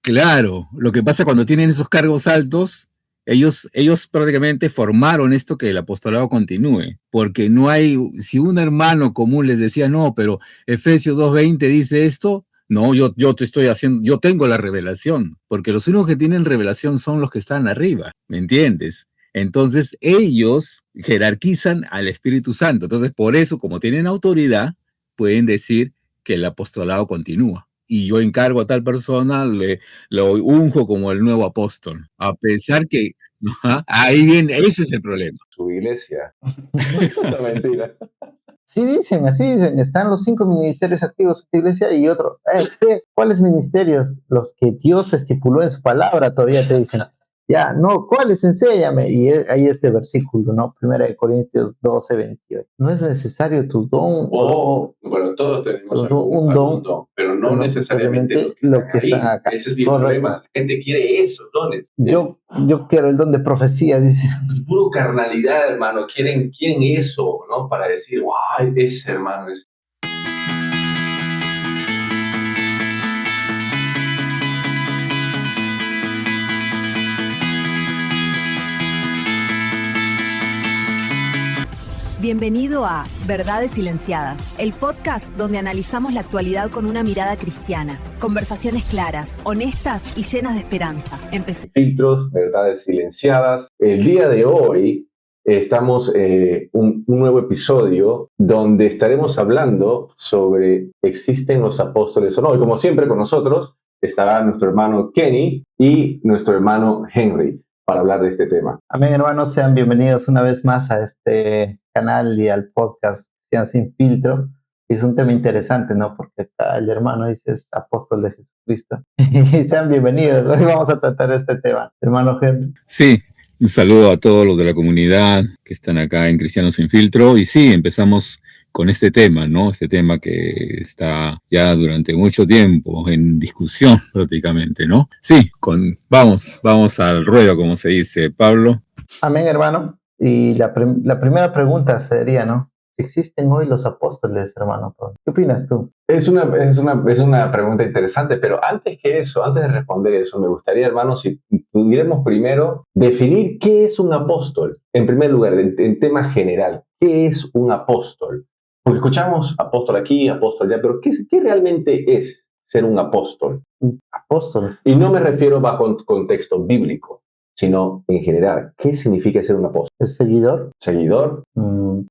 Claro, lo que pasa cuando tienen esos cargos altos, ellos prácticamente formaron esto que el apostolado continúe, porque no hay, si un hermano común les decía, no, pero Efesios 2:20 dice esto, no, yo te estoy haciendo, yo tengo la revelación, porque los únicos que tienen revelación son los que están arriba, ¿me entiendes? Entonces ellos jerarquizan al Espíritu Santo, entonces por eso, como tienen autoridad, pueden decir que el apostolado continúa. Y yo encargo a tal persona, lo unjo como el nuevo apóstol, a pesar que, ajá, ahí viene, ese es el problema. Su iglesia. No, mentira. Sí dicen, están los 5 ministerios activos de la iglesia y otro. ¿Cuáles ministerios? Los que Dios estipuló en su palabra, todavía te dicen. Ya, no, ¿cuáles? Enséñame. Y ahí este versículo, ¿no? 1 Corintios 12:28. No es necesario tu don. Bueno, todos tenemos un don, pero no necesariamente lo que está acá. Ese es mi problema. La gente quiere esos dones. Yo quiero el don de profecía, dice. Puro carnalidad, hermano. Quieren eso, ¿no? Para decir, wow, ese hermano es. Bienvenido a Verdades Silenciadas, el podcast donde analizamos la actualidad con una mirada cristiana. Conversaciones claras, honestas y llenas de esperanza. Filtros, Verdades Silenciadas. El día de hoy estamos un nuevo episodio donde estaremos hablando sobre ¿existen los apóstoles o no? Y como siempre con nosotros estará nuestro hermano Kenny y nuestro hermano Henry para hablar de este tema. Amén, hermanos, sean bienvenidos una vez más a este canal y al podcast Sean Sin Filtro. Es un tema interesante, ¿no? Porque acá el hermano dice es apóstol de Jesucristo. Sean bienvenidos, hoy vamos a tratar este tema. Hermano Henry. Sí, un saludo a todos los de la comunidad que están acá en Cristianos Sin Filtro. Y sí, empezamos con este tema, ¿no? Este tema que está ya durante mucho tiempo en discusión prácticamente, ¿no? Sí, vamos al ruedo, como se dice, Pablo. Amén, hermano. Y la primera pregunta sería, ¿no? ¿Existen hoy los apóstoles, hermano? ¿Qué opinas tú? Es una pregunta interesante, pero antes de responder eso, me gustaría, hermano, si pudiéramos primero definir qué es un apóstol. En primer lugar, en tema general, ¿qué es un apóstol? Porque escuchamos apóstol aquí, apóstol allá, pero ¿qué realmente es ser un apóstol? Apóstol. Y no me refiero bajo contexto bíblico, sino en general. ¿Qué significa ser un apóstol? ¿Es seguidor? ¿Seguidor?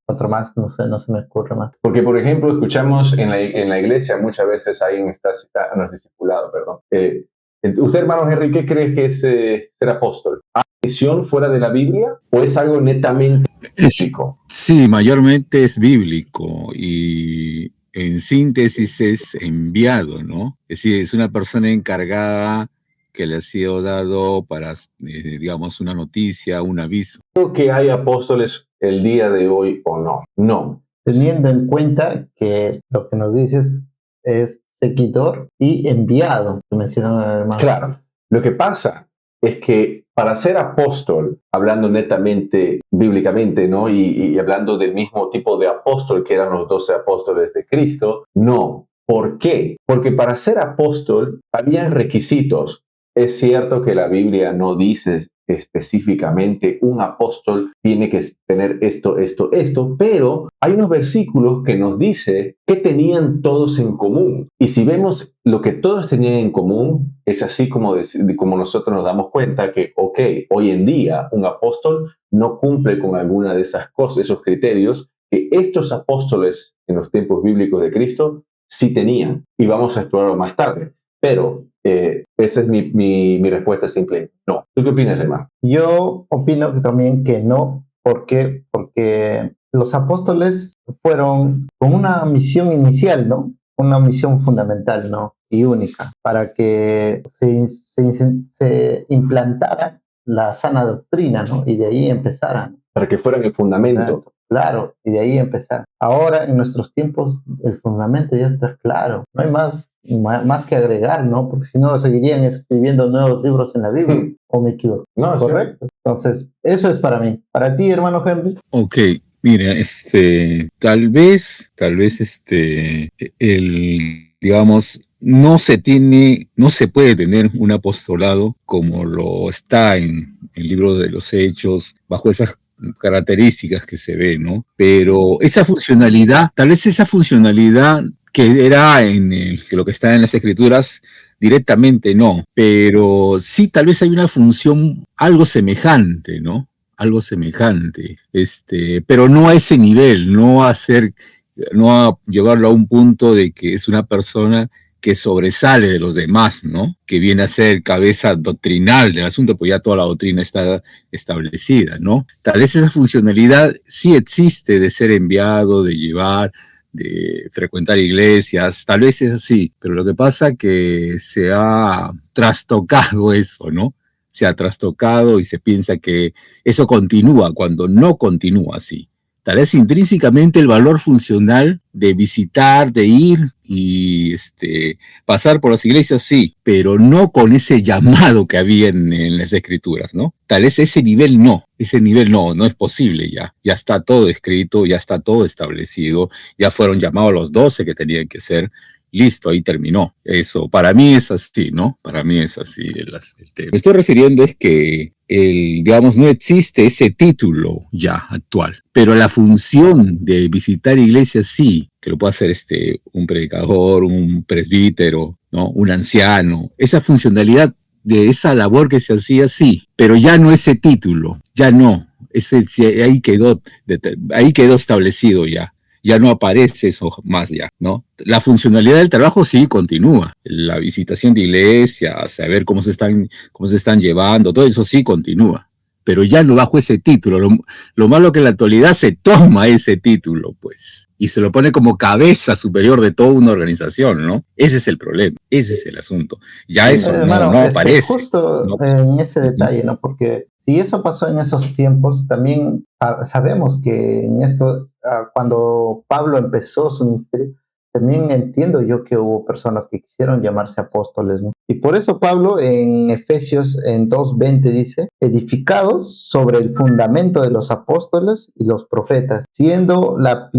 Otro más, no sé, no se me ocurre más. Porque, por ejemplo, escuchamos en la iglesia muchas veces alguien está citando, no es discipulado, perdón. Usted, hermano Henry, ¿qué cree que es ser apóstol? ¿Hay misión fuera de la Biblia o es algo netamente bíblico? Sí, mayormente es bíblico y en síntesis es enviado, ¿no? Es decir, es una persona encargada que le ha sido dado para, digamos, una noticia, un aviso. ¿Creo que hay apóstoles el día de hoy o no? No. Teniendo en cuenta que lo que nos dices es seguidor y enviado, que mencionaron el hermano. Claro. Lo que pasa es que para ser apóstol, hablando netamente bíblicamente, ¿no? Y hablando del mismo tipo de apóstol que eran los 12 apóstoles de Cristo, no. ¿Por qué? Porque para ser apóstol había requisitos. Es cierto que la Biblia no dice específicamente un apóstol tiene que tener esto, pero hay unos versículos que nos dice que tenían todos en común. Y si vemos lo que todos tenían en común, es así como nosotros nos damos cuenta que, hoy en día un apóstol no cumple con alguna de esas cosas, esos criterios que estos apóstoles en los tiempos bíblicos de Cristo sí tenían. Y vamos a explorarlo más tarde. Pero esa es mi respuesta simple. No. ¿Tú qué opinas, hermano? Yo opino que también que no. ¿Por qué? Porque los apóstoles fueron con una misión inicial, ¿no? Una misión fundamental, ¿no? Y única, para que se implantara la sana doctrina, ¿no? Y de ahí empezaran. Para que fueran el fundamento. Claro, y de ahí empezar. Ahora, en nuestros tiempos, el fundamento ya está claro. No hay más que agregar, ¿no? Porque si no, seguirían escribiendo nuevos libros en la Biblia. ¿O me equivoco? No, correcto. Sí. Entonces, eso es para mí. ¿Para ti, hermano Henry? Ok, mira, tal vez, digamos, no se puede tener un apostolado como lo está en el libro de los Hechos, bajo esas características que se ve, ¿no? Pero esa funcionalidad, tal vez esa funcionalidad que era que lo que está en las Escrituras, directamente no, pero sí tal vez hay una función algo semejante, ¿no? Algo semejante, pero no a ese nivel, no a llevarlo a un punto de que es una persona que sobresale de los demás, ¿no? Que viene a ser cabeza doctrinal del asunto, pues ya toda la doctrina está establecida, ¿no? Tal vez esa funcionalidad sí existe de ser enviado, de llevar, de frecuentar iglesias, tal vez es así, pero lo que pasa es que se ha trastocado eso, ¿no? Se ha trastocado y se piensa que eso continúa cuando no continúa así. Tal vez intrínsecamente el valor funcional de visitar, de ir y pasar por las iglesias, sí, pero no con ese llamado que había en las Escrituras, ¿no? Tal vez ese nivel no es posible ya. Ya está todo escrito, ya está todo establecido, ya fueron llamados los 12 que tenían que ser. Listo, ahí terminó. Eso, para mí es así, ¿no? Para mí es así el tema. Me estoy refiriendo es que digamos, no existe ese título ya actual, pero la función de visitar iglesias sí, que lo puede hacer un predicador, un presbítero, ¿no? Un anciano. Esa funcionalidad de esa labor que se hacía, sí, pero ya no ese título, ya no. Ahí quedó establecido ya. Ya no aparece eso más ya, ¿no? La funcionalidad del trabajo sí continúa. La visitación de iglesias, saber cómo se están llevando, todo eso sí continúa. Pero ya no bajo ese título. Lo malo que en la actualidad se toma ese título, pues, y se lo pone como cabeza superior de toda una organización, ¿no? Ese es el problema, ese es el asunto. Ya eso Hermano, no aparece. justo ¿No? en ese detalle, ¿no? Porque si eso pasó en esos tiempos, también sabemos que en esto, cuando Pablo empezó su ministerio, también entiendo yo que hubo personas que quisieron llamarse apóstoles, ¿no? Y por eso Pablo en Efesios en 2:20 dice, edificados sobre el fundamento de los apóstoles y los profetas, siendo la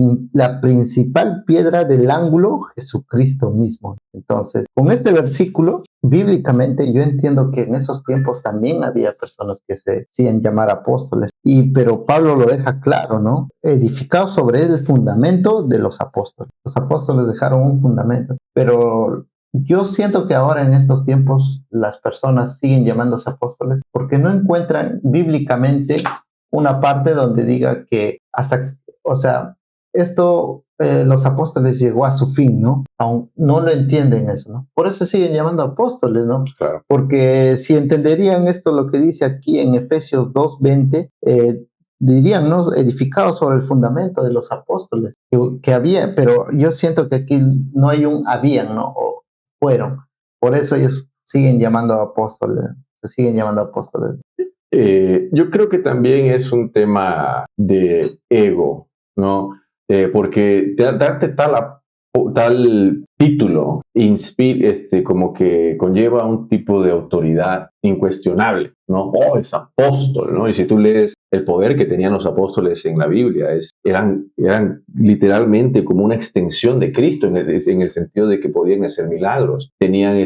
principal piedra del ángulo Jesucristo mismo. Entonces, con este versículo, bíblicamente yo entiendo que en esos tiempos también había personas que se hacían llamar apóstoles, pero Pablo lo deja claro, ¿no? Edificados sobre el fundamento de los apóstoles. Los apóstoles dejaron un fundamento, pero yo siento que ahora en estos tiempos las personas siguen llamándose apóstoles porque no encuentran bíblicamente una parte donde diga que esto los apóstoles llegó a su fin, ¿no? Aún no lo entienden eso, ¿no? Por eso siguen llamando apóstoles, ¿no? Claro. Porque si entenderían esto, lo que dice aquí en Efesios 2:20, dirían, ¿no? Edificados sobre el fundamento de los apóstoles, que había, pero yo siento que aquí no hay un habían, ¿no? O fueron. Por eso ellos siguen llamando apóstoles, se siguen llamando apóstoles. Yo creo que también es un tema de ego, ¿no? Porque darte tal título como que conlleva un tipo de autoridad incuestionable, ¿no? Oh, es apóstol, ¿no? Y si tú lees el poder que tenían los apóstoles en la Biblia, eran literalmente como una extensión de Cristo en el sentido de que podían hacer milagros. Tenían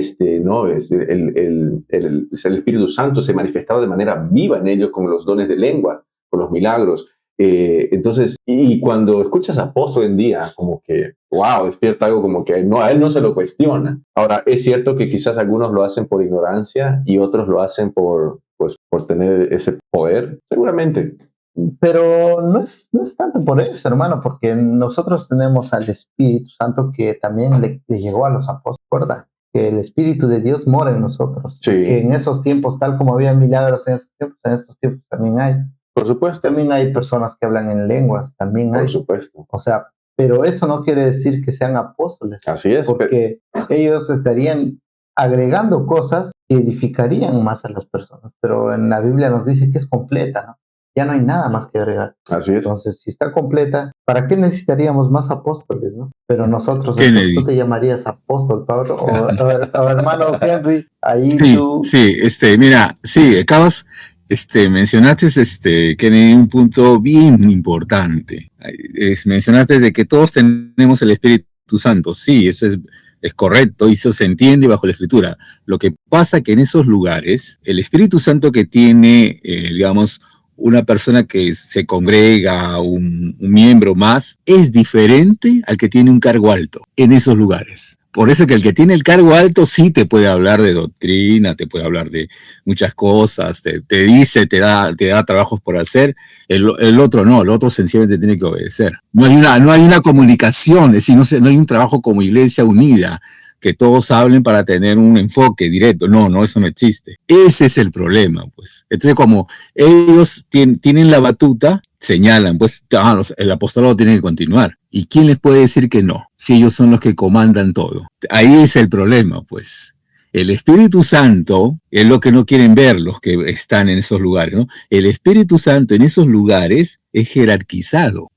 ¿no? El Espíritu Santo se manifestaba de manera viva en ellos con los dones de lengua, con los milagros. Entonces, y cuando escuchas apóstol hoy en día, como que, wow, despierta algo como que no, a él no se lo cuestiona. Ahora, es cierto que quizás algunos lo hacen por ignorancia y otros lo hacen por tener ese poder, seguramente. Pero no es tanto por eso, hermano, porque nosotros tenemos al Espíritu Santo que también le llegó a los apóstoles, ¿verdad? Que el Espíritu de Dios mora en nosotros. Sí. Que en esos tiempos, tal como había milagros en estos tiempos también hay. Por supuesto. También hay personas que hablan en lenguas, también hay. Por supuesto. O sea, pero eso no quiere decir que sean apóstoles. Así es. Porque ellos estarían agregando cosas que edificarían más a las personas. Pero en la Biblia nos dice que es completa, ¿no? Ya no hay nada más que agregar. Así es. Entonces, si está completa, ¿para qué necesitaríamos más apóstoles, no? Pero nosotros, ¿tú te llamarías apóstol, Pablo? O hermano Henry, ahí sí, tú... Sí, mira, sí, acabas... mencionaste, Kennedy, un punto bien importante. Mencionaste de que todos tenemos el Espíritu Santo. Sí, eso es es correcto y eso se entiende bajo la Escritura. Lo que pasa que en esos lugares, el Espíritu Santo que tiene, digamos, una persona que se congrega, un miembro más, es diferente al que tiene un cargo alto en esos lugares. Por eso que el que tiene el cargo alto sí te puede hablar de doctrina, te puede hablar de muchas cosas, te dice, te da trabajos por hacer. El otro no, el otro sencillamente tiene que obedecer. No hay una comunicación, es decir, no hay un trabajo como iglesia unida, que todos hablen para tener un enfoque directo. No, eso no existe. Ese es el problema, pues. Entonces, como ellos tienen la batuta, señalan, pues, el apostolado tiene que continuar. ¿Y quién les puede decir que no? Si ellos son los que comandan todo. Ahí es el problema, pues. El Espíritu Santo es lo que no quieren ver los que están en esos lugares, ¿no? El Espíritu Santo en esos lugares es jerarquizado.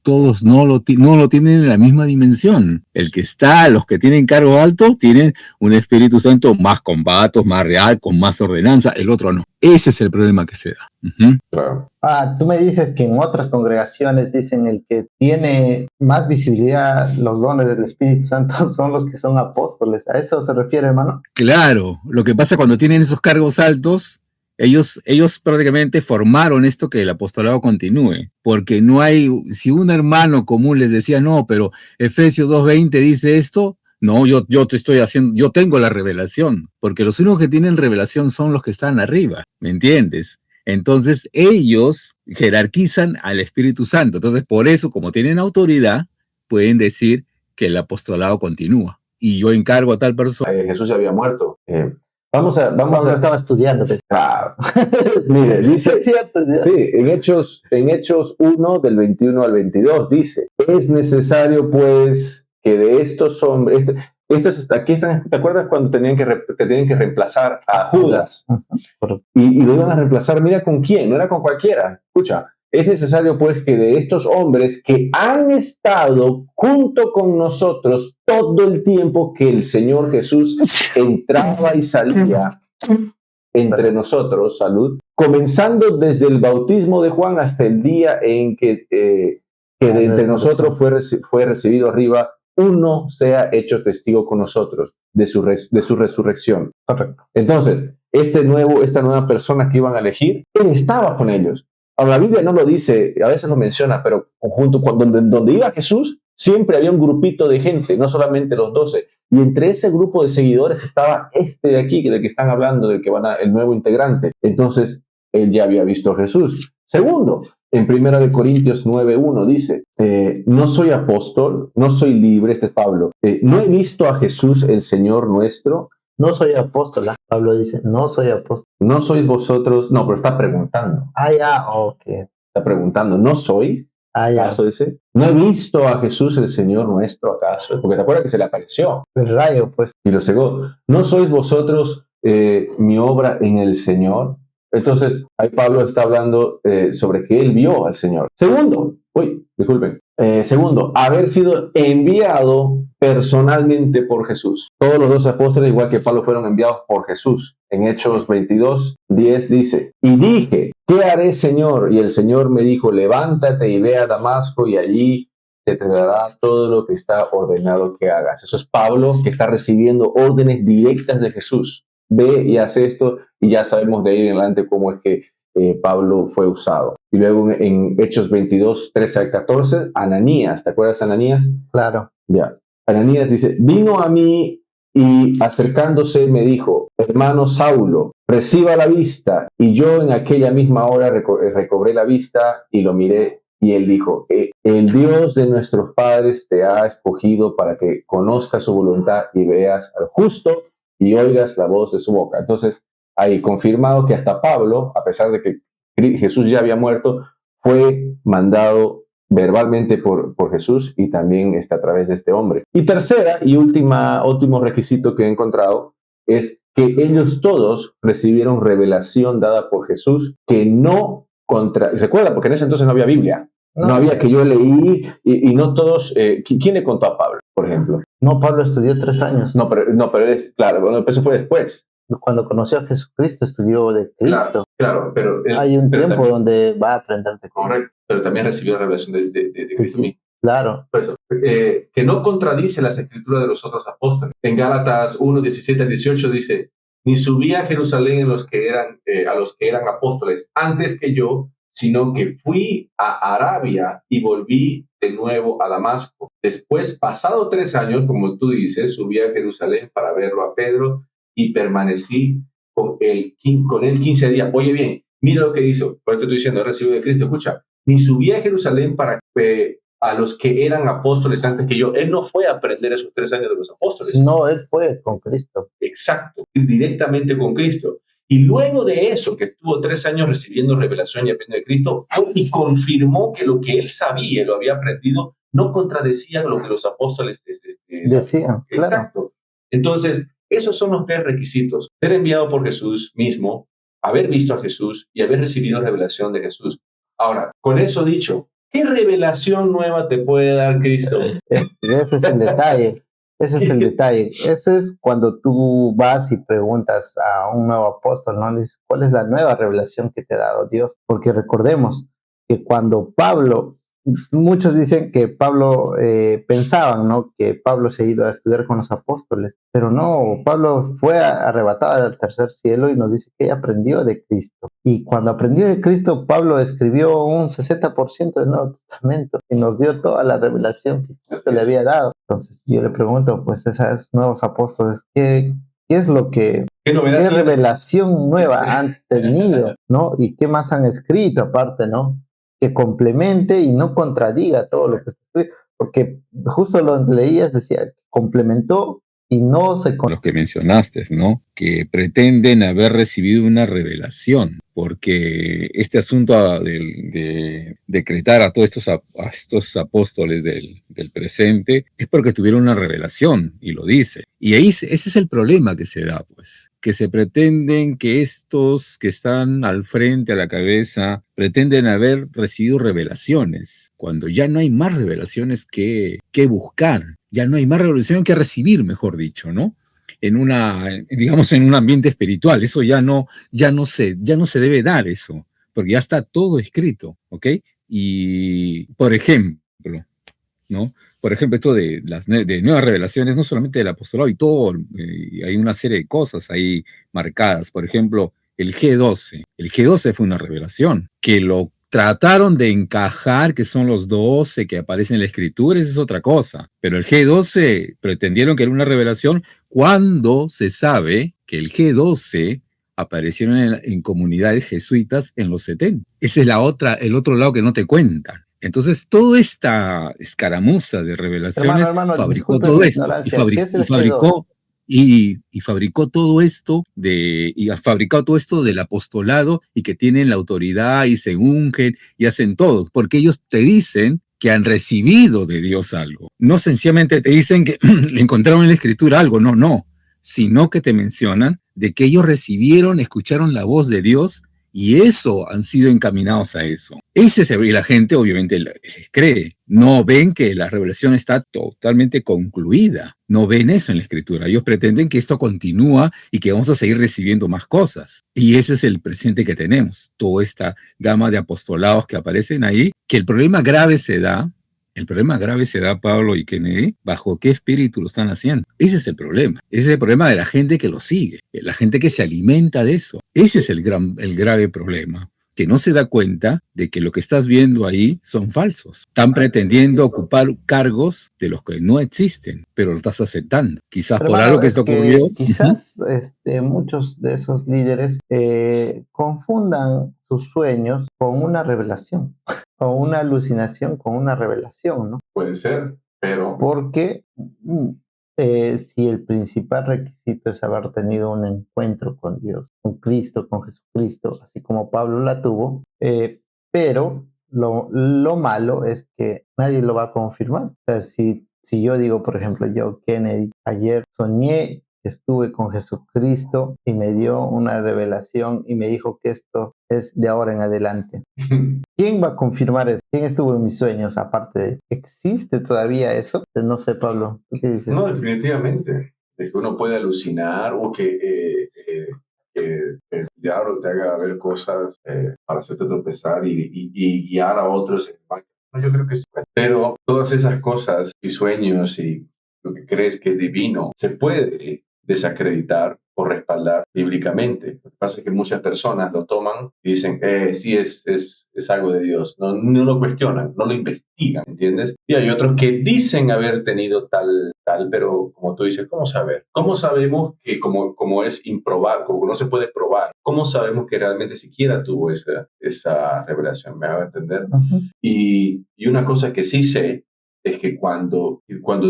Todos no lo tienen en la misma dimensión. Los que tienen cargo alto, tienen un Espíritu Santo más con vatos, más real, con más ordenanza, el otro no. Ese es el problema que se da. Uh-huh. Claro. Tú me dices que en otras congregaciones dicen el que tiene más visibilidad los dones del Espíritu Santo son los que son apóstoles. ¿A eso se refiere, hermano? Claro, lo que pasa cuando tienen esos cargos altos, ellos prácticamente formaron esto que el apostolado continúe, porque si un hermano común les decía, no, pero Efesios 2:20 dice esto, no, yo tengo la revelación, porque los únicos que tienen revelación son los que están arriba, ¿me entiendes? Entonces ellos jerarquizan al Espíritu Santo, entonces por eso, como tienen autoridad, pueden decir que el apostolado continúa, y yo encargo a tal persona. Jesús ya había muerto. Vamos Pablo a estaba estudiando. Mire, dice, Es cierto, ya. sí, en Hechos 1, del 21 al 22, dice, es necesario pues que de estos hombres, aquí están, ¿te acuerdas cuando tenían que reemplazar a Judas? Y lo iban a reemplazar, mira con quién, no era con cualquiera. Escucha, es necesario pues que de estos hombres que han estado junto con nosotros todo el tiempo que el Señor Jesús entraba y salía entre nosotros, salud, comenzando desde el bautismo de Juan hasta el día en que de entre nosotros fue recibido arriba, uno sea hecho testigo con nosotros de su resurrección. Correcto. Entonces, esta nueva persona que iban a elegir, él estaba con ellos. Ahora, la Biblia no lo dice, a veces lo menciona, pero donde iba Jesús, siempre había un grupito de gente, no solamente los 12. Y entre ese grupo de seguidores estaba este de aquí, del que están hablando, el nuevo integrante. Entonces, él ya había visto a Jesús. Segundo, en 1 Corintios 9:1 dice, no soy apóstol, no soy libre, este es Pablo, no he visto a Jesús el Señor nuestro. No soy apóstol, Pablo dice, no soy apóstol. No sois vosotros, no, pero está preguntando. Ok. Está preguntando, ¿no soy? Ya. ¿Acaso dice? ¿No he visto a Jesús el Señor nuestro acaso? Porque te acuerdas que se le apareció. El rayo, pues. Y lo cegó. ¿No sois vosotros mi obra en el Señor? Entonces, ahí Pablo está hablando sobre que él vio al Señor. Segundo, haber sido enviado personalmente por Jesús. Todos los 12 apóstoles, igual que Pablo, fueron enviados por Jesús. En Hechos 22:10 dice, y dije, ¿qué haré, Señor? Y el Señor me dijo, levántate y ve a Damasco y allí se te dará todo lo que está ordenado que hagas. Eso es Pablo, que está recibiendo órdenes directas de Jesús. Ve y haz esto, y ya sabemos de ahí en adelante cómo es que Pablo fue usado. Y luego en Hechos 22:13 al 14, Ananías, ¿te acuerdas de Ananías? Claro. Ya. Ananías dice, vino a mí y acercándose me dijo, hermano Saulo, reciba la vista. Y yo en aquella misma hora recobré la vista y lo miré. Y él dijo, el Dios de nuestros padres te ha escogido para que conozcas su voluntad y veas al justo y oigas la voz de su boca. Entonces, ahí confirmado que hasta Pablo, a pesar de que Jesús ya había muerto, fue mandado verbalmente por Jesús y también está a través de este hombre. Y tercera y último requisito que he encontrado es que ellos todos recibieron revelación dada por Jesús que no recuerda, porque en ese entonces no había Biblia. No había que yo leí y no todos. ¿Quién le contó a Pablo, por ejemplo? No, Pablo estudió 3 años. No, pero él, claro, bueno, eso fue después. Cuando conoció a Jesucristo, estudió de Cristo. Claro, pero hay un tiempo donde va a aprender de Cristo. Correcto, pero también recibió la revelación de Cristo. Claro. Por eso, que no contradice las escrituras de los otros apóstoles. En Gálatas 1, 17 al 18 dice, ni subí a Jerusalén a los que eran apóstoles antes que yo, sino que fui a Arabia y volví de nuevo a Damasco. Después, pasado 3 años, como tú dices, subí a Jerusalén para verlo a Pedro y permanecí con él 15 días. Oye bien, mira lo que hizo. Por esto estoy diciendo, he recibido de Cristo. Escucha, ni subí a Jerusalén para a los que eran apóstoles antes que yo. Él no fue a aprender esos 3 años de los apóstoles. No, él fue con Cristo. Exacto, directamente con Cristo. Y luego de eso, que estuvo 3 años recibiendo revelación y aprendiendo de Cristo, fue y confirmó que lo que él sabía, lo había aprendido, no contradecía lo que los apóstoles decían. Claro. Exacto. Entonces, esos son los 3 requisitos. Ser enviado por Jesús mismo, haber visto a Jesús y haber recibido revelación de Jesús. Ahora, con eso dicho, ¿qué revelación nueva te puede dar Cristo? Ese es el detalle. Ese es el detalle. Eso es cuando tú vas y preguntas a un nuevo apóstol, ¿no? Le dices, ¿cuál es la nueva revelación que te ha dado Dios? Porque recordemos que cuando Pablo, muchos dicen que Pablo, pensaban, ¿no? Que Pablo se ha ido a estudiar con los apóstoles, pero no, Pablo fue arrebatado al tercer cielo y nos dice que aprendió de Cristo. Y cuando aprendió de Cristo, Pablo escribió un 60% del Nuevo Testamento y nos dio toda la revelación que Cristo le había dado. Entonces yo le pregunto, pues esos nuevos apóstoles, ¿qué es lo que, qué revelación nueva han tenido, ¿no? Y qué más han escrito aparte, ¿no? Que complemente y no contradiga todo lo que está escrito, porque justo lo leías, decía, complementó y no se... Los que mencionaste, ¿no? Que pretenden haber recibido una revelación, porque este asunto de decretar a todos estos apóstoles del presente es porque tuvieron una revelación, y lo dice. Y ahí ese es el problema que se da, pues, que se pretenden que estos que están al frente, a la cabeza, pretenden haber recibido revelaciones, cuando ya no hay más revelaciones que buscar, ya no hay más revelación que recibir, mejor dicho, ¿no? Digamos, en un ambiente espiritual. Eso ya no se debe dar eso, porque ya está todo escrito, ¿ok? Y, por ejemplo, ¿no? Por ejemplo, esto de nuevas revelaciones, no solamente del apostolado y todo, hay una serie de cosas ahí marcadas. Por ejemplo, el G12. El G12 fue una revelación, que lo trataron de encajar, que son los 12 que aparecen en la escritura, esa es otra cosa. Pero el G12 pretendieron que era una revelación cuando se sabe que el G12 aparecieron en comunidades jesuitas en los 70. Ese es el otro lado que no te cuentan. Entonces, toda esta escaramuza de revelaciones fabricó todo esto y fabricó todo esto y ha fabricado todo esto del apostolado y que tienen la autoridad y se ungen y hacen todo, porque ellos te dicen que han recibido de Dios algo. No sencillamente te dicen que le encontraron en la escritura algo, no, sino que te mencionan de que ellos escucharon la voz de Dios y eso han sido encaminados a eso. Y la gente obviamente les cree. No ven que la revelación está totalmente concluida. No ven eso en la escritura. Ellos pretenden que esto continúa y que vamos a seguir recibiendo más cosas. Y ese es el presente que tenemos. Toda esta gama de apostolados que aparecen ahí, que el problema grave se da, Pablo y Kennedy, bajo qué espíritu lo están haciendo. Ese es el problema. Ese es el problema de la gente que lo sigue, la gente que se alimenta de eso. Ese es el grave problema, que no se da cuenta de que lo que estás viendo ahí son falsos. Están pretendiendo ocupar cargos de los que no existen, pero lo estás aceptando. Quizás por algo que te ocurrió. Quizás muchos de esos líderes confundan sus sueños con una revelación, o una alucinación con una revelación, ¿no? Puede ser, pero... Porque si el principal requisito es haber tenido un encuentro con Dios, con Cristo, con Jesucristo, así como Pablo la tuvo, pero lo malo es que nadie lo va a confirmar. O sea, si yo digo, por ejemplo, yo, Kennedy, ayer soñé, estuve con Jesucristo y me dio una revelación y me dijo que esto es de ahora en adelante. ¿Quién va a confirmar eso? ¿Quién estuvo en mis sueños? Aparte de, ¿existe todavía eso? No sé, Pablo, ¿tú qué dices? No, definitivamente. De que uno puede alucinar o que el diablo te haga ver cosas para hacerte tropezar y guiar a otros. Yo creo que sí. Pero todas esas cosas y sueños y lo que crees que es divino se puede desacreditar o respaldar bíblicamente. Lo que pasa es que muchas personas lo toman y dicen, sí, es algo de Dios. No lo cuestionan, no lo investigan, ¿entiendes? Y hay otros que dicen haber tenido tal, pero como tú dices, ¿cómo saber? ¿Cómo sabemos que como es improbable, como no se puede probar, cómo sabemos que realmente siquiera tuvo esa revelación? ¿Me hago entender? Ujú. Y una cosa que sí sé es que cuando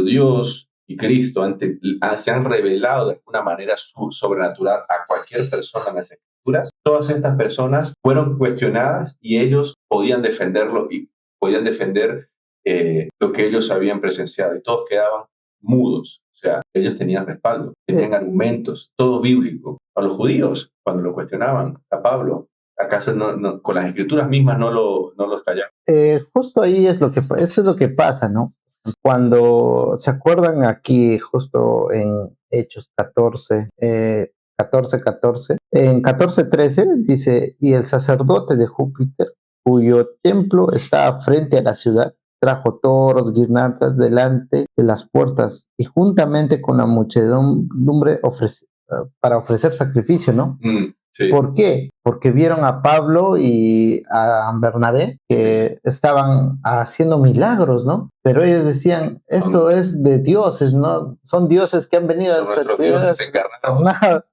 Dios y Cristo se han revelado de alguna manera sobrenatural a cualquier persona en las Escrituras, todas estas personas fueron cuestionadas y ellos podían defenderlo y podían defender lo que ellos habían presenciado y todos quedaban mudos. O sea, ellos tenían respaldo, tenían argumentos, todo bíblico. A los judíos, cuando lo cuestionaban, a Pablo, ¿acaso con las Escrituras mismas no los callaban? Justo ahí eso es lo que pasa, ¿no? Cuando se acuerdan aquí, justo en Hechos 14, 14, en 14:13 dice, y el sacerdote de Júpiter, cuyo templo está frente a la ciudad, trajo toros, guirnaldas delante de las puertas y juntamente con la muchedumbre para ofrecer sacrificio, ¿no? Sí. ¿Por qué? Porque vieron a Pablo y a Bernabé que estaban haciendo milagros, ¿no? Pero ellos decían, esto es de dioses, ¿no? Son dioses que han venido Son nuestros dioses encarnados.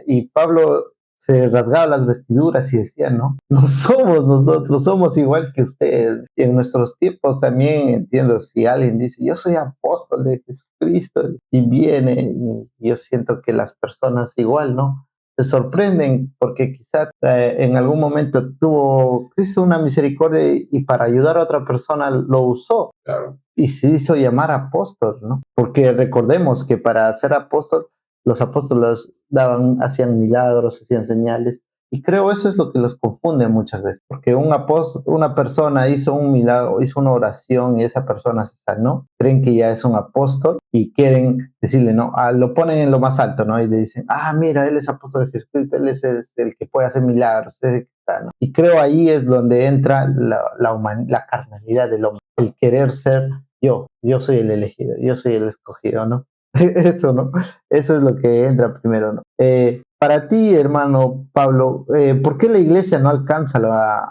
Y Pablo se rasgaba las vestiduras y decía, no, no somos nosotros, somos igual que ustedes. Y en nuestros tiempos también entiendo, si alguien dice, yo soy apóstol de Jesucristo, y viene, y yo siento que las personas igual, ¿no? Se sorprenden porque quizás en algún momento tuvo Cristo una misericordia y para ayudar a otra persona lo usó. Claro. Y se hizo llamar apóstol, ¿no? Porque recordemos que para ser apóstol, los apóstoles hacían milagros, hacían señales, y creo eso es lo que los confunde muchas veces, porque una persona hizo un milagro, hizo una oración y esa persona se sanó, creen que ya es un apóstol y quieren decirle, no, lo ponen en lo más alto, ¿no? Y le dicen, mira, él es apóstol de Jesucristo, él es el que puede hacer milagros, ¿no? Y creo ahí es donde entra la carnalidad del hombre, el querer ser yo soy el elegido, yo soy el escogido, ¿no? Eso, ¿no? Eso es lo que entra primero, ¿no? Para ti, hermano Pablo, ¿por qué la iglesia no alcanza no ha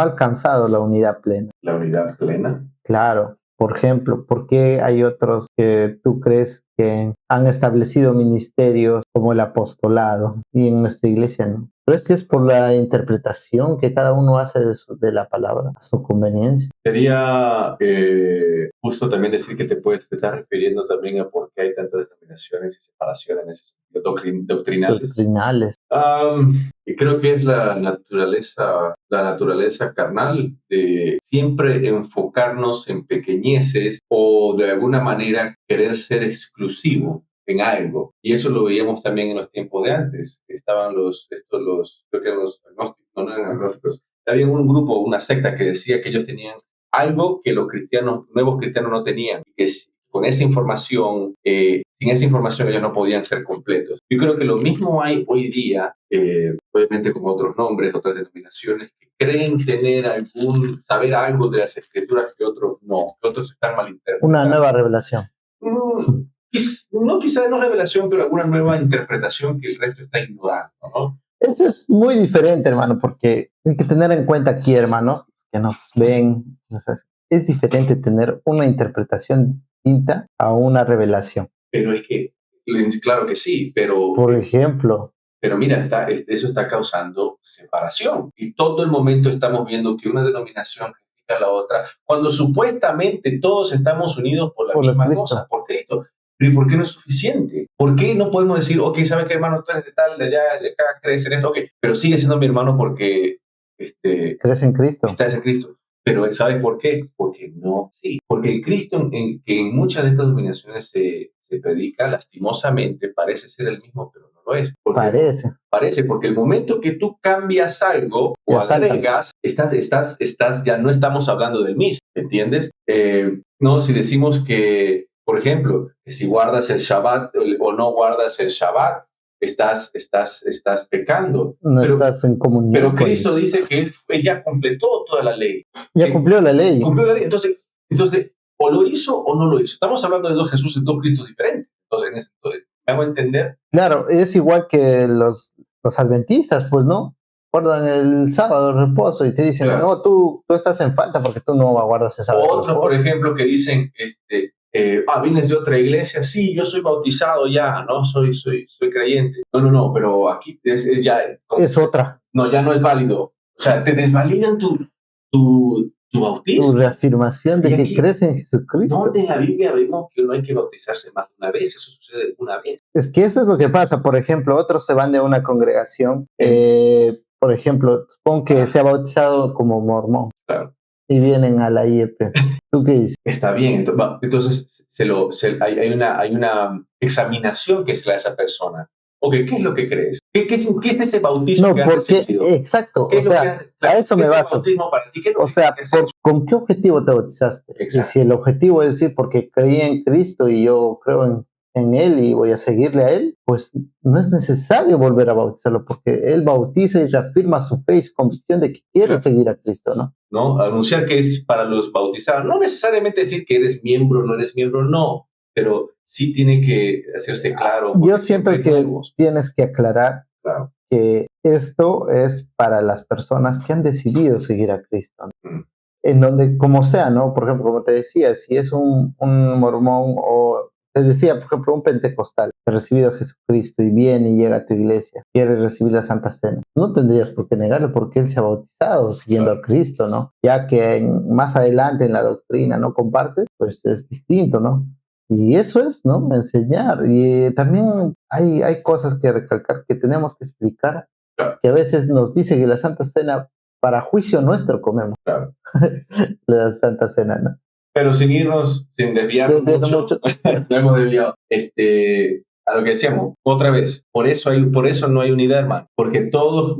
alcanzado la unidad plena? ¿La unidad plena? Claro. Por ejemplo, ¿por qué hay otros que tú crees que han establecido ministerios como el apostolado y en nuestra iglesia no? ¿Crees que es por la interpretación que cada uno hace de la palabra a su conveniencia? Sería justo también decir que te estás refiriendo también a por qué hay tantas denominaciones y separaciones en ese sentido, doctrinales. Y creo que es la naturaleza carnal de siempre enfocarnos en pequeñeces o de alguna manera querer ser exclusivo en algo. Y eso lo veíamos también en los tiempos de antes. Estaban creo que eran los agnósticos, no eran agnósticos. Había un grupo, una secta que decía que ellos tenían algo que los nuevos cristianos no tenían, y que con esa información, sin esa información ellos no podían ser completos. Yo creo que lo mismo hay hoy día, obviamente con otros nombres, otras denominaciones, que creen saber algo de las escrituras que otros no, que otros están malinterpretando. Una nueva revelación. No quizás no revelación, pero alguna nueva interpretación que el resto está ignorando, ¿no? Esto es muy diferente, hermano, porque hay que tener en cuenta aquí, hermanos, que nos ven, es diferente tener una interpretación distinta a una revelación. Pero es que, claro que sí, pero... Por ejemplo... Pero mira, eso está causando separación. Y todo el momento estamos viendo que una denominación critica a la otra, cuando supuestamente todos estamos unidos por la misma cosa, por Cristo. Pero ¿por qué no es suficiente? ¿Por qué no podemos decir, ok, ¿sabes qué, hermano? Tú eres de tal, de allá, de acá, crees en esto, ok, pero sigue siendo mi hermano porque... ¿crees en Cristo? Estás en Cristo. Pero ¿sabes por qué? Porque no, sí. Porque el Cristo que en muchas de estas denominaciones se predica, lastimosamente, parece ser el mismo, pero no lo es. Parece, porque el momento que tú cambias algo o agregas, ya no estamos hablando del mismo, ¿entiendes? No, si decimos que, por ejemplo, que si guardas el Shabbat o no guardas el Shabbat, estás pecando. No Pero, estás en comunión pero con Cristo dice que él ya completó toda la ley. ya cumplió la ley. Cumplió la ley. Entonces, o lo hizo o no lo hizo. Estamos hablando de dos Jesús, dos Cristos diferentes. Entonces, ¿me hago entender? Claro, es igual que los adventistas, pues, ¿no? Guardan el sábado de reposo y te dicen, Claro. no, tú estás en falta porque tú no guardas el sábado de Otros, reposo. por ejemplo, que dicen, vienes de otra iglesia, sí, yo soy bautizado ya, ¿no? Soy creyente. No, pero aquí ya... Es otra. No, ya no es válido. O sea, te desvalidan tu bautismo. Tu reafirmación de Y que aquí, crees en Jesucristo. ¿dónde en la Biblia vemos que no hay que bautizarse más de una vez? Eso sucede una vez. Es que eso es lo que pasa. Por ejemplo, otros se van de una congregación. Por ejemplo, supón que se ha bautizado como mormón. Claro. Y vienen a la IEP. ¿Tú qué dices? Está bien. Entonces hay una examinación que se le da a esa persona. Ok, ¿qué es lo que crees? ¿Qué es ese bautismo No, que has porque, recibido? exacto, ¿Qué o es lo que sea, has- a eso ¿qué me es el baso. bautismo para ti? ¿Qué es lo O que sea, tienes que hacer? ¿con qué objetivo te bautizaste? Y Exacto. si el objetivo es decir, porque creí en Cristo y yo creo en Él y voy a seguirle a Él, pues no es necesario volver a bautizarlo, porque Él bautiza y reafirma su fe y su convicción de que quiere Claro. seguir a Cristo, ¿no? ¿No? Anunciar que es para los bautizados. No necesariamente decir que eres miembro o no eres miembro, no. Pero sí tiene que hacerse claro. Yo porque siento siempre hay que nuevos. tienes que aclarar Claro. que esto es para las personas que han decidido seguir a Cristo, ¿no? Mm. En donde, como sea, ¿no? Por ejemplo, como te decía, si es un mormón o te decía, por ejemplo, un pentecostal que ha recibido a Jesucristo y viene y llega a tu iglesia, quiere recibir la Santa Cena, no tendrías por qué negarlo porque él se ha bautizado siguiendo a Cristo, ¿no? Ya que más adelante en la doctrina no compartes, pues es distinto, ¿no? Y eso es, ¿no? Enseñar. Y también hay cosas que recalcar, que tenemos que explicar, Claro. que a veces nos dice que la Santa Cena, para juicio nuestro comemos Claro. la Santa Cena, ¿no? Pero sin desviarnos Desviando mucho, no hemos desviado. A lo que decíamos, otra vez, por eso no hay unidad, hermano, porque todas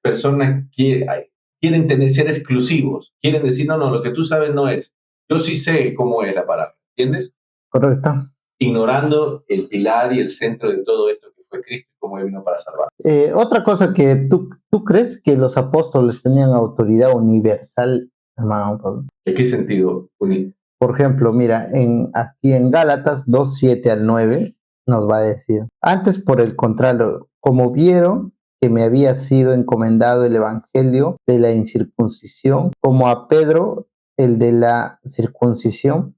personas quieren ser exclusivos, quieren decir, no, lo que tú sabes no es, yo sí sé cómo es la palabra, ¿entiendes? Correcto. Ignorando el pilar y el centro de todo esto que fue Cristo y cómo Él vino para salvar. Otra cosa que tú crees que los apóstoles tenían autoridad universal, hermano Pablo. ¿En qué sentido? Por ejemplo, mira, aquí en Gálatas 2:7 al 9 nos va a decir, antes por el contrario, como vieron que me había sido encomendado el evangelio de la incircuncisión, como a Pedro el de la circuncisión,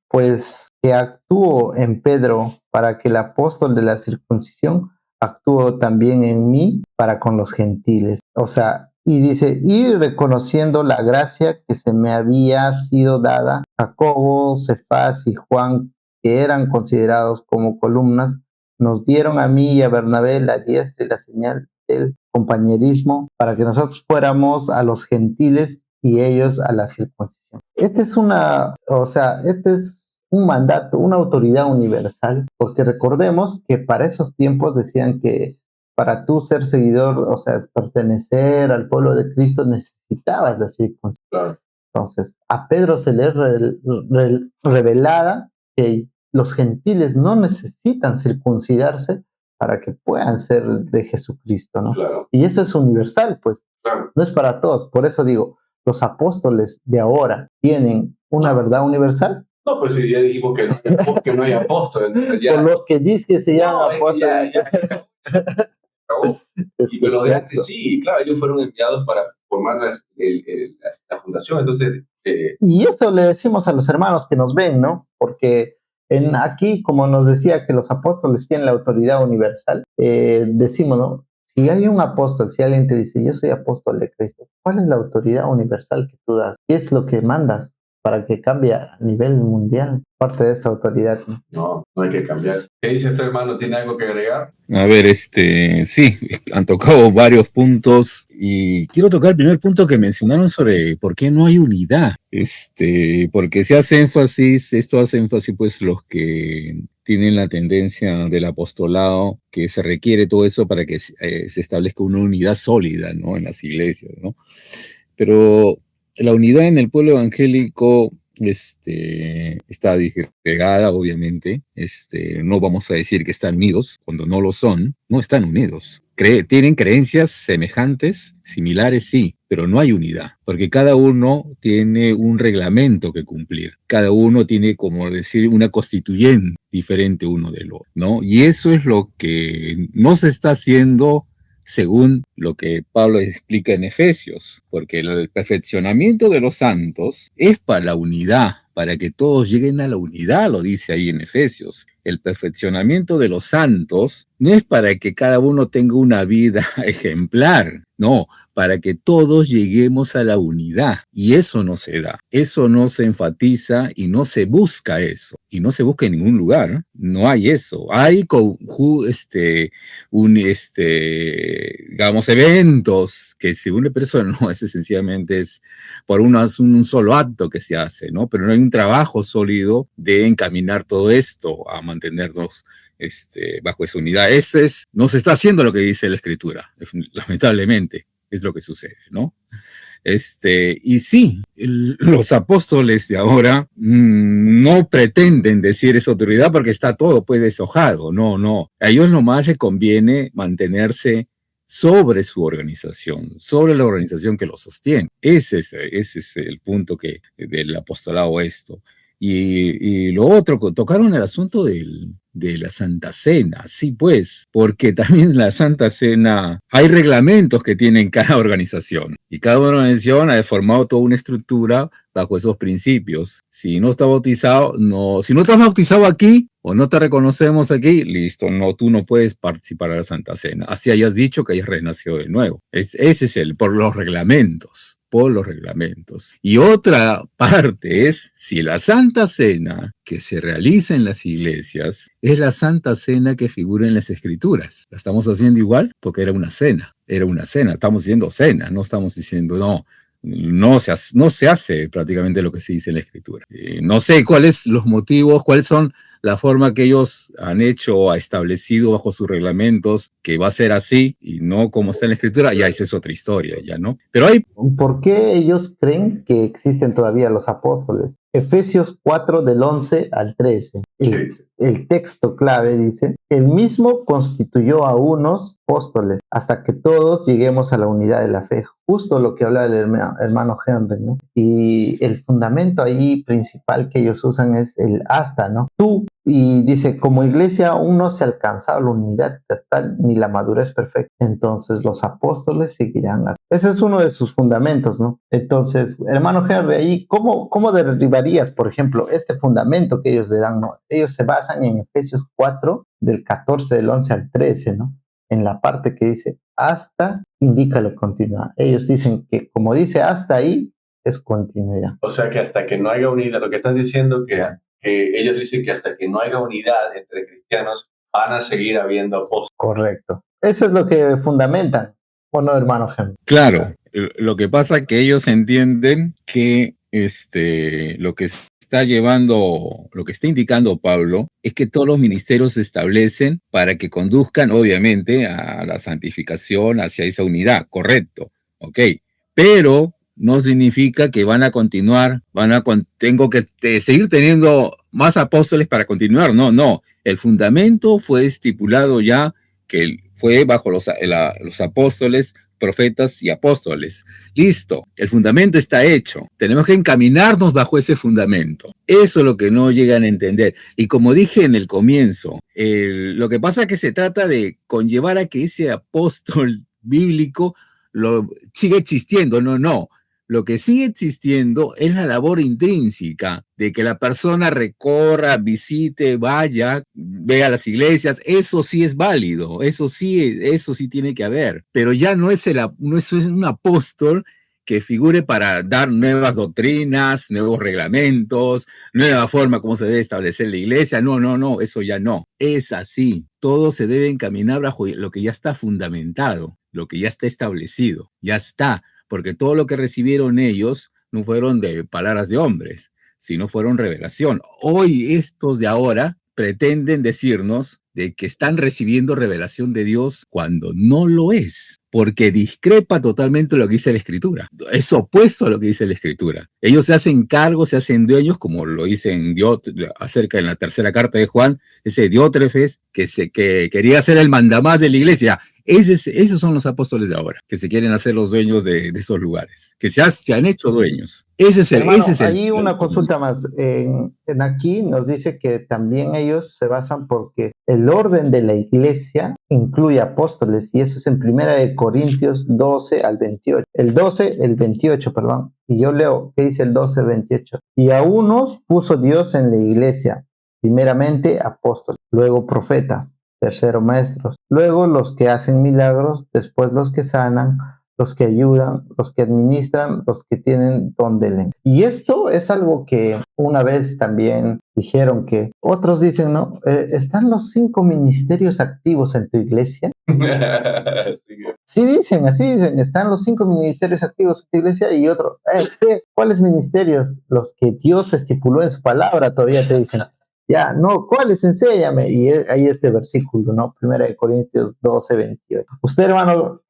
pues que actuó en Pedro para que el apóstol de la circuncisión actuó también en mí para con los gentiles. O sea, y dice, y reconociendo la gracia que se me había sido dada, Jacobo, Cefás y Juan, que eran considerados como columnas, nos dieron a mí y a Bernabé la diestra y la señal del compañerismo para que nosotros fuéramos a los gentiles y ellos a la circuncisión. Este es un mandato, una autoridad universal, porque recordemos que para esos tiempos decían que para tú ser seguidor, o sea, pertenecer al pueblo de Cristo, necesitabas la circuncisión. Claro. Entonces, a Pedro se le revelada que los gentiles no necesitan circuncidarse para que puedan ser de Jesucristo, ¿no? Claro. Y eso es universal, pues, Claro. no es para todos. Por eso digo, los apóstoles de ahora tienen una verdad universal. No, pues si ya dijimos que no hay apóstoles. Entonces ya, Por los que dicen que se llaman apóstoles. acabó. Y pero de antes sí, claro, ellos fueron enviados para formar la fundación. Entonces, Y esto le decimos a los hermanos que nos ven, ¿no? Porque aquí, como nos decía que los apóstoles tienen la autoridad universal, decimos, ¿no? Si hay un apóstol, si alguien te dice, yo soy apóstol de Cristo, ¿cuál es la autoridad universal que tú das? ¿Qué es lo que mandas para que cambie a nivel mundial parte de esta autoridad? no hay que cambiar. ¿Qué dice este hermano? ¿Tiene algo que agregar? A ver, sí, han tocado varios puntos y quiero tocar el primer punto que mencionaron sobre por qué no hay unidad. Porque esto hace énfasis pues los que tienen la tendencia del apostolado, que se requiere todo eso para que se establezca una unidad sólida, ¿no? En las iglesias, ¿no? Pero la unidad en el pueblo evangélico está disgregada, obviamente. No vamos a decir que están unidos cuando no lo son, no están unidos. Tienen creencias semejantes, similares, sí, pero no hay unidad, porque cada uno tiene un reglamento que cumplir. Cada uno tiene, como decir, una constituyente diferente uno del otro, ¿no? Y eso es lo que no se está haciendo según lo que Pablo explica en Efesios, porque el perfeccionamiento de los santos es para la unidad, para que todos lleguen a la unidad, lo dice ahí en Efesios. El perfeccionamiento de los santos no es para que cada uno tenga una vida ejemplar, no, para que todos lleguemos a la unidad. Y eso no se da, eso no se enfatiza y no se busca eso. Y no se busca en ningún lugar, no hay eso. Hay digamos, eventos que según la persona, no, es sencillamente es por un solo acto que se hace, ¿no? Pero no hay un trabajo sólido de encaminar todo esto a mantenernos bajo esa unidad. No se está haciendo lo que dice la Escritura, lamentablemente, es lo que sucede, ¿no? Y sí, los apóstoles de ahora no pretenden decir esa autoridad porque está todo pues deshojado, no. A ellos nomás les conviene mantenerse sobre su organización, sobre la organización que los sostiene. Ese es el punto del apostolado esto. Y lo otro, tocaron el asunto de la Santa Cena, sí pues, porque también la Santa Cena, hay reglamentos que tienen cada organización, y cada organización ha formado toda una estructura bajo esos principios. Si no estás bautizado, no, si no estás bautizado aquí, o no te reconocemos aquí, listo, no, tú no puedes participar de la Santa Cena, así hayas dicho que hayas renacido de nuevo. Ese es por los reglamentos. Y otra parte es si la Santa Cena que se realiza en las iglesias es la Santa Cena que figura en las Escrituras. ¿La estamos haciendo igual? Porque era una cena, estamos diciendo cena, no estamos diciendo no se hace prácticamente lo que se dice en la Escritura. No sé cuáles los motivos, cuáles son la forma que ellos han hecho o ha establecido bajo sus reglamentos, que va a ser así y no como está en la Escritura, ya esa es otra historia, ya, ¿no? Pero hay... ¿Por qué ellos creen que existen todavía los apóstoles? Efesios 4 del 11 al 13. El texto clave dice, el mismo constituyó a unos apóstoles hasta que todos lleguemos a la unidad de la fe. Justo lo que habla el hermano Henry, ¿no? Y el fundamento ahí principal que ellos usan es el hasta, ¿no? Y dice, como iglesia aún no se ha alcanzado la unidad total ni la madurez perfecta. Entonces los apóstoles seguirán. Ese es uno de sus fundamentos, ¿no? Entonces, hermano Henry, ahí, ¿cómo derribarías, por ejemplo, este fundamento que ellos le dan, ¿no? Ellos se basan en Efesios 4, del 14 del 11 al 13, ¿no? En la parte que dice hasta, indica la continuidad. Ellos dicen que como dice hasta ahí, es continuidad. O sea que hasta que no haya unidad, lo que estás diciendo que ellos dicen que hasta que no haya unidad entre cristianos van a seguir habiendo apóstoles. Correcto. Eso es lo que fundamentan, ¿o no, hermano Henry? Claro, lo que pasa es que ellos entienden que lo que está indicando Pablo es que todos los ministerios se establecen para que conduzcan, obviamente, a la santificación, hacia esa unidad, correcto, ok, pero no significa que van a continuar, tengo que seguir teniendo más apóstoles para continuar, no, el fundamento fue estipulado ya, que fue bajo los apóstoles, profetas y apóstoles. Listo, el fundamento está hecho. Tenemos que encaminarnos bajo ese fundamento. Eso es lo que no llegan a entender. Y como dije en el comienzo, lo que pasa es que se trata de conllevar a que ese apóstol bíblico siga existiendo. No. Lo que sigue existiendo es la labor intrínseca de que la persona recorra, visite, vaya, vea las iglesias. Eso sí es válido, eso sí tiene que haber. Pero ya no es un apóstol que figure para dar nuevas doctrinas, nuevos reglamentos, nueva forma como se debe establecer la iglesia. No, eso ya no. Es así. Todo se debe encaminar bajo lo que ya está fundamentado, lo que ya está establecido. Ya está. Porque todo lo que recibieron ellos no fueron de palabras de hombres, sino fueron revelación. Hoy estos de ahora pretenden decirnos de que están recibiendo revelación de Dios cuando no lo es, porque discrepa totalmente lo que dice la Escritura. Es opuesto a lo que dice la Escritura. Ellos se hacen cargos, se hacen dueños, como lo dicen acerca en la tercera carta de Juan, ese Diótrefes que quería ser el mandamás de la iglesia. Esos son los apóstoles de ahora, que se quieren hacer los dueños de esos lugares, que se han hecho dueños. Hermano, ahí una consulta más. En aquí nos dice que también ellos se basan porque el orden de la iglesia incluye apóstoles, y eso es en 1 Corintios 12 al 28. El 28, perdón. Y yo leo, ¿qué dice el 12 al 28? Y a unos puso Dios en la iglesia, primeramente apóstoles, luego profeta, tercero maestros, luego los que hacen milagros, después los que sanan, los que ayudan, los que administran, los que tienen don de lengua. Y esto es algo que una vez también dijeron, que otros dicen, ¿no? ¿Están los 5 ministerios activos en tu iglesia? Sí dicen, así dicen, están los 5 ministerios activos en tu iglesia, y otro, ¿cuáles ministerios? Los que Dios estipuló en su palabra, todavía te dicen. Ya, no, ¿cuáles? Enséñame. Y ahí este versículo, ¿no? 1 Corintios 12, 28. Usted, hermano,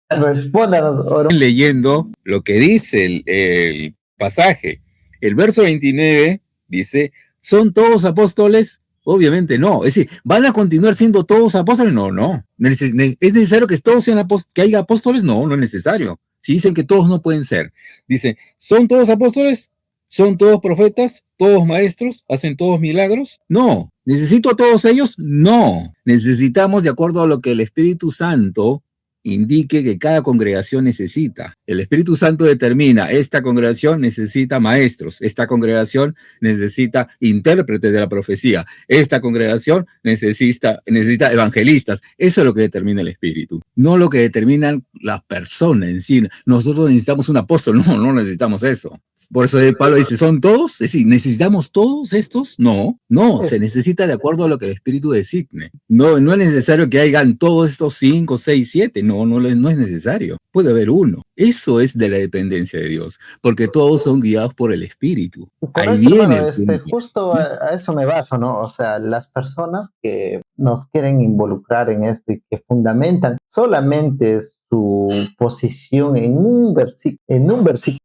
respóndanos. Leyendo lo que dice el pasaje. El verso 29 dice, ¿son todos apóstoles? Obviamente no. Es decir, ¿van a continuar siendo todos apóstoles? No, no. ¿Es necesario que todos sean que haya apóstoles? No, no es necesario. Si dicen que todos no pueden ser. Dicen, ¿son todos apóstoles? ¿Son todos profetas? ¿Todos maestros? ¿Hacen todos milagros? No. ¿Necesito a todos ellos? No. Necesitamos, de acuerdo a lo que el Espíritu Santo indique que cada congregación necesita. El Espíritu Santo determina, esta congregación necesita maestros, esta congregación necesita intérpretes de la profecía, esta congregación necesita evangelistas. Eso es lo que determina el Espíritu, no lo que determinan las personas en sí. Nosotros necesitamos un apóstol, no necesitamos eso. Por eso Pablo dice, ¿son todos? Es decir, ¿necesitamos todos estos? No, se necesita de acuerdo a lo que el Espíritu designe. No es necesario que hayan todos estos 5, 6, 7, no es necesario. Puede haber uno. Eso es de la dependencia de Dios, porque todos son guiados por el Espíritu. Correcto, ahí viene. bueno, justo a eso me baso, ¿no? O sea, las personas que nos quieren involucrar en esto y que fundamentan solamente su posición en un versículo.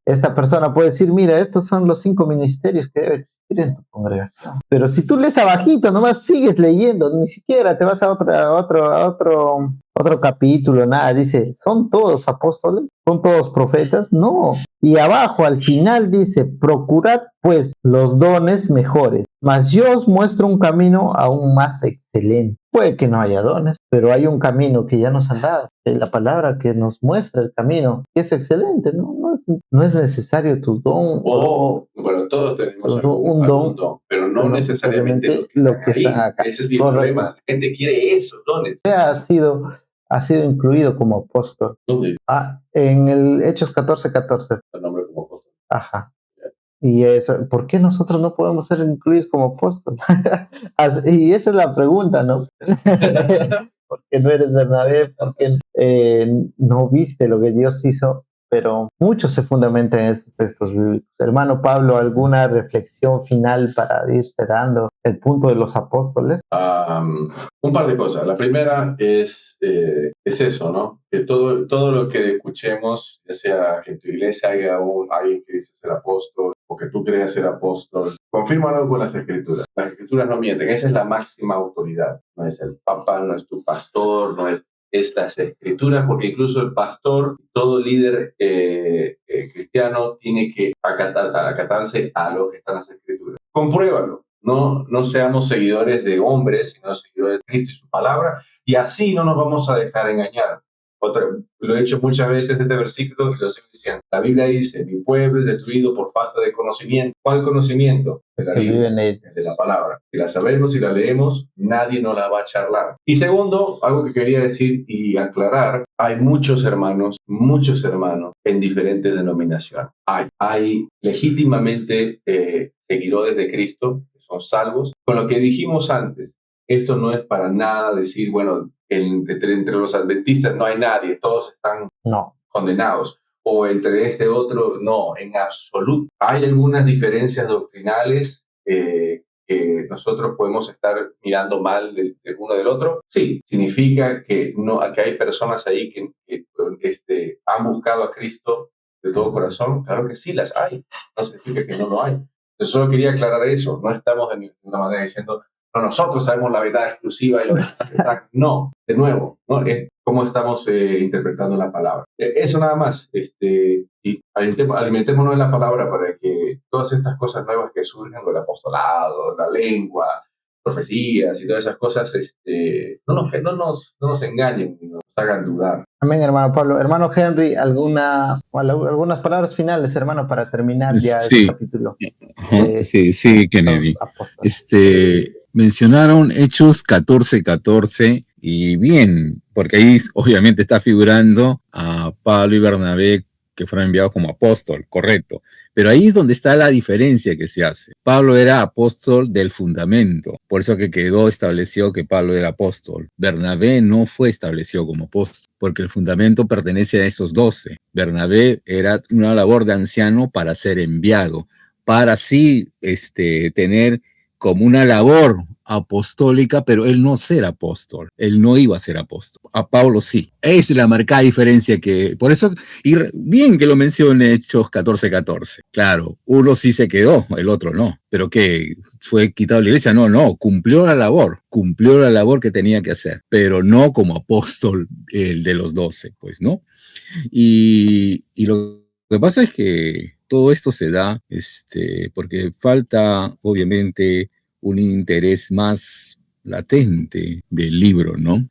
Esta persona puede decir, mira, estos son los 5 ministerios que debe existir en tu congregación. Pero si tú lees abajito, nomás sigues leyendo, ni siquiera te vas a otro capítulo, nada, dice, ¿son todos apóstoles? ¿Son todos profetas? No. Y abajo, al final, dice, procurad pues los dones mejores, mas yo os muestro un camino aún más excelente. Puede que no haya dones, pero hay un camino que ya nos han dado, la palabra que nos muestra el camino, que es excelente, no es necesario tu don. Bueno, todos tenemos un don, pero no necesariamente lo que está acá. Ese es mi problema. La gente quiere esos dones. Ha sido incluido como apóstol. ¿Dónde? En el Hechos 14:14. El nombre como apóstol. Ajá. Y eso, ¿por qué nosotros no podemos ser incluidos como apóstol? Y esa es la pregunta, ¿no? ¿Por qué no eres Bernabé? ¿Por qué no viste lo que Dios hizo? Pero mucho se fundamenta en estos textos bíblicos. Hermano Pablo, ¿alguna reflexión final para ir cerrando el punto de los apóstoles? Un par de cosas. La primera es eso, ¿no? Que todo lo que escuchemos, ya sea que en tu iglesia haya alguien que dice ser apóstol o que tú creas ser apóstol, confírmalo con las Escrituras. Las Escrituras no mienten. Esa es la máxima autoridad. No es el Papa, no es tu pastor, no es estas Escrituras, porque incluso el pastor, todo líder cristiano tiene que acatarse a lo que están las Escrituras. Compruébalo. No seamos seguidores de hombres, sino seguidores de Cristo y su palabra, y así no nos vamos a dejar engañar. Lo he hecho muchas veces este versículo y lo sigo diciendo. La Biblia dice, mi pueblo es destruido por falta de conocimiento. ¿Cuál conocimiento? De la Biblia, de la palabra. Si la sabemos y la leemos, nadie nos la va a charlar. Y segundo, algo que quería decir y aclarar, hay muchos hermanos en diferentes denominaciones. Hay legítimamente seguidores de Cristo, que son salvos. Con lo que dijimos antes, esto no es para nada decir, bueno, entre los adventistas no hay nadie, todos están condenados. O entre este otro, no, en absoluto. Hay algunas diferencias doctrinales que nosotros podemos estar mirando mal del uno del otro? Sí. ¿Significa que que hay personas ahí que han buscado a Cristo de todo corazón? Claro que sí, las hay. No significa que no lo hay. Entonces, solo quería aclarar eso. No estamos de ninguna manera diciendo, no, nosotros sabemos la verdad exclusiva y lo demás está. No, de nuevo, ¿no? Es cómo estamos interpretando la palabra. Eso nada más. Y alimentémonos en la palabra para que todas estas cosas nuevas que surgen, el apostolado, la lengua, profecías y todas esas cosas, no nos engañen y nos hagan dudar. Amén, hermano Pablo. Hermano Henry, algunas palabras finales, hermano, para terminar ya este Sí, capítulo. sí, Kennedy. Mencionaron Hechos 14:14 y bien, porque ahí obviamente está figurando a Pablo y Bernabé que fueron enviados como apóstol, correcto. Pero ahí es donde está la diferencia que se hace. Pablo era apóstol del fundamento, por eso que quedó establecido que Pablo era apóstol. Bernabé no fue establecido como apóstol, porque el fundamento pertenece a esos 12. Bernabé era una labor de anciano para ser enviado, para así tener como una labor apostólica, pero él no ser apóstol, él no iba a ser apóstol. A Pablo sí. Esa es la marcada diferencia que, por eso, y bien que lo mencione Hechos 14:14. Claro, uno sí se quedó, el otro no. Pero que fue quitado de la iglesia, no, cumplió la labor que tenía que hacer, pero no como apóstol el de los 12, pues, ¿no? Y lo que pasa es que todo esto se da porque falta, obviamente, un interés más latente del libro, ¿no?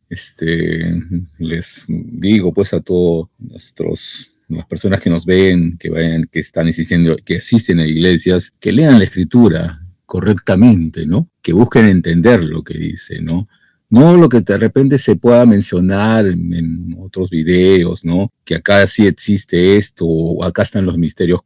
Les digo, pues, a todos las personas que nos ven, que están asistiendo, que asisten a iglesias, que lean la escritura correctamente, ¿no? Que busquen entender lo que dice, ¿no? No lo que de repente se pueda mencionar en otros videos, ¿no? Que acá sí existe esto, o acá están los ministerios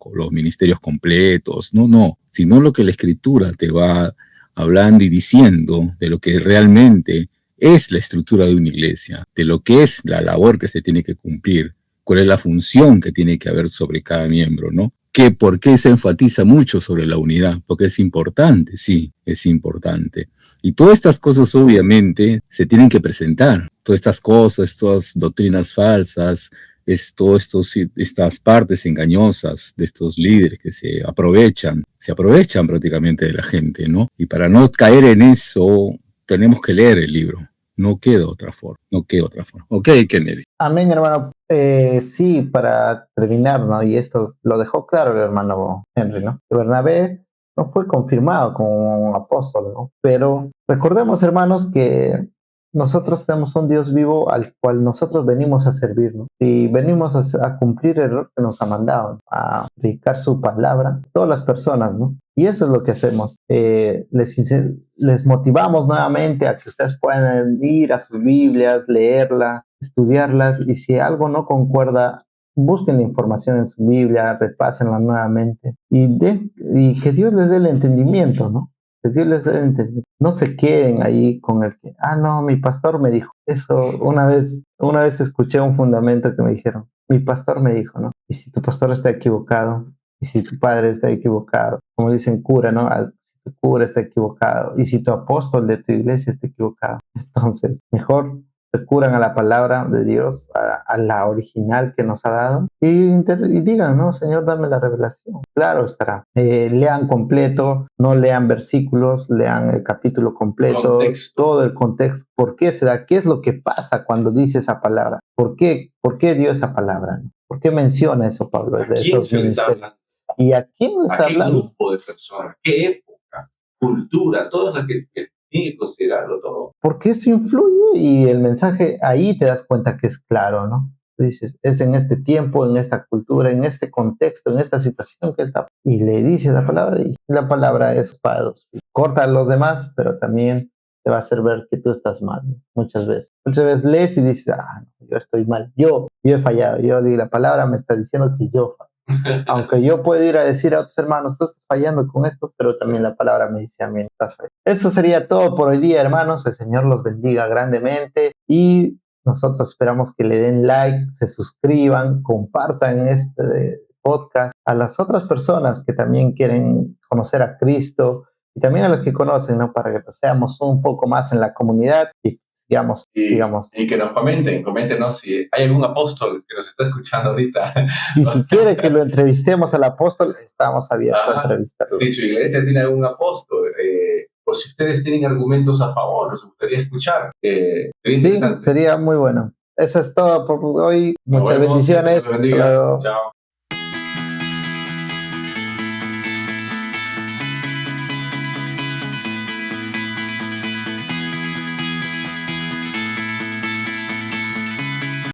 completos. No, sino lo que la escritura te va hablando y diciendo de lo que realmente es la estructura de una iglesia, de lo que es la labor que se tiene que cumplir, cuál es la función que tiene que haber sobre cada miembro, ¿no? ¿Por qué se enfatiza mucho sobre la unidad? Porque es importante, sí, es importante. Y todas estas cosas obviamente se tienen que presentar. Todas estas cosas, estas doctrinas falsas, estas partes engañosas de estos líderes que se aprovechan prácticamente de la gente, ¿no? Y para no caer en eso, tenemos que leer el libro. No queda otra forma. Ok, Kennedy. Amén, hermano. Sí, para terminar, ¿no? Y esto lo dejó claro el hermano Henry, ¿no? Que Bernabé no fue confirmado como un apóstol, ¿no? Pero recordemos, hermanos, que nosotros tenemos un Dios vivo al cual nosotros venimos a servir, ¿no? Y venimos a cumplir el rol que nos ha mandado, a predicar su palabra a todas las personas, ¿no? Y eso es lo que hacemos. Les motivamos nuevamente a que ustedes puedan ir a sus Biblias, leerlas, estudiarlas, y si algo no concuerda, busquen la información en su Biblia, repásenla nuevamente y que Dios les dé el entendimiento, ¿no? Que Dios les dé el entendimiento. No se queden ahí con el que, no, mi pastor me dijo. Eso, una vez escuché un fundamento que me dijeron, mi pastor me dijo, ¿no? Y si tu pastor está equivocado, y si tu padre está equivocado, como dicen cura, ¿no? Tu cura está equivocado, y si tu apóstol de tu iglesia está equivocado, entonces mejor recurran a la palabra de Dios, a la original que nos ha dado, y digan, no, Señor, dame la revelación. Claro estará. Lean completo, no lean versículos, lean el capítulo completo, todo el contexto, por qué se da, qué es lo que pasa cuando dice esa palabra, por qué dio esa palabra, ¿no? ¿Por qué menciona eso, Pablo? De esos ministerios. ¿Y a quién le está hablando? ¿A qué grupo de personas? ¿Qué época? Cultura, todo lo que tiene que considerarlo todo. Porque eso influye y el mensaje ahí te das cuenta que es claro, ¿no? Tú dices, es en este tiempo, en esta cultura, en este contexto, en esta situación que está. Y le dice la palabra y la palabra es para dos. Corta a los demás, pero también te va a hacer ver que tú estás mal, ¿no? Muchas veces lees y dices, yo estoy mal, yo he fallado, la palabra me está diciendo que yo fallo. Aunque yo puedo ir a decir a otros hermanos, tú estás fallando con esto, pero también la palabra me dice a mí, estás fallando. Eso sería todo por hoy día, hermanos. El Señor los bendiga grandemente y nosotros esperamos que le den like, se suscriban, compartan este podcast a las otras personas que también quieren conocer a Cristo y también a los que conocen, ¿no? Para que seamos un poco más en la comunidad y sigamos. Y que nos coméntenos si hay algún apóstol que nos está escuchando ahorita. Y si quiere que lo entrevistemos al apóstol, estamos abiertos a entrevistarlo. Si su iglesia tiene algún apóstol, o si ustedes tienen argumentos a favor, nos gustaría escuchar. Sí, sería muy bueno. Eso es todo por hoy. Muchas bendiciones. Dios los bendiga. Hasta luego. Chao.